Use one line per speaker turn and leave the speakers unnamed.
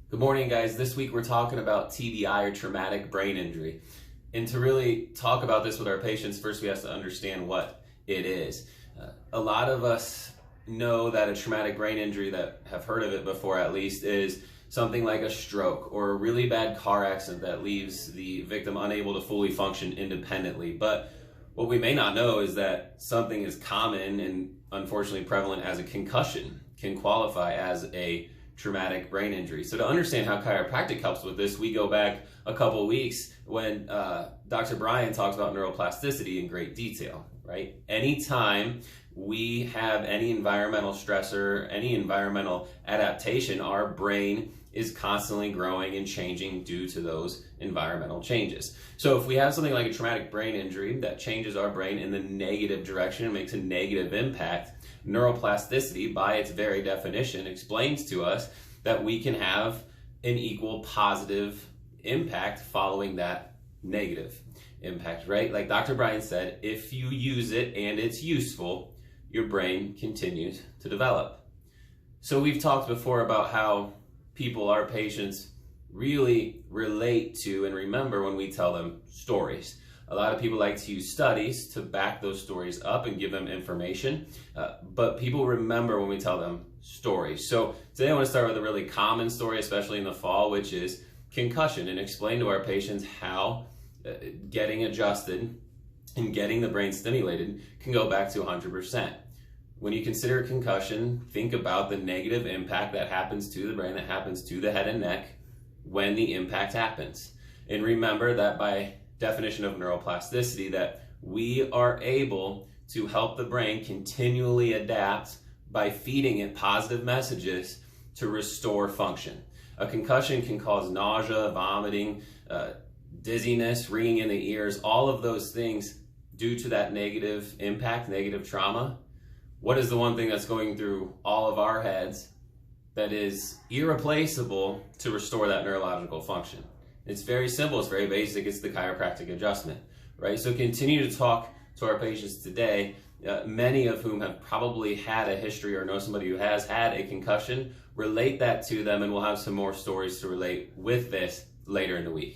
Good morning, guys. This week we're talking about TBI, or traumatic brain injury. And to really talk about this with our patients, first we have to understand what it is. A lot of us know that a traumatic brain injury, that have heard of it before at least, is something like a stroke or a really bad car accident that leaves the victim unable to fully function independently. But what we may not know is that something as common and unfortunately prevalent as a concussion can qualify as a traumatic brain injury. So to understand how chiropractic helps with this, we go back a couple of weeks when Dr. Bryan talks about neuroplasticity in great detail, right? Anytime we have any environmental stressor, any environmental adaptation, our brain is constantly growing and changing due to those environmental changes. So if we have something like a traumatic brain injury that changes our brain in the negative direction and makes a negative impact, neuroplasticity, by its very definition, explains to us that we can have an equal positive impact following that negative impact, right? Like Dr. Bryan said, if you use it and it's useful, your brain continues to develop. So we've talked before about how people, our patients, really relate to and remember when we tell them stories. A lot of people like to use studies to back those stories up and give them information, but people remember when we tell them stories. So today I want to start with a really common story, especially in the fall, which is concussion, and explain to our patients how getting adjusted and getting the brain stimulated can go back to 100%. When you consider concussion, think about the negative impact that happens to the brain, that happens to the head and neck when the impact happens. And remember that by definition of neuroplasticity, that we are able to help the brain continually adapt by feeding it positive messages to restore function. A concussion can cause nausea, vomiting, dizziness, ringing in the ears, all of those things due to that negative impact, negative trauma. What is the one thing that's going through all of our heads that is irreplaceable to restore that neurological function? It's very simple, it's very basic, it's the chiropractic adjustment, right? So continue to talk to our patients today, many of whom have probably had a history or know somebody who has had a concussion. Relate that to them, and we'll have some more stories to relate with this later in the week.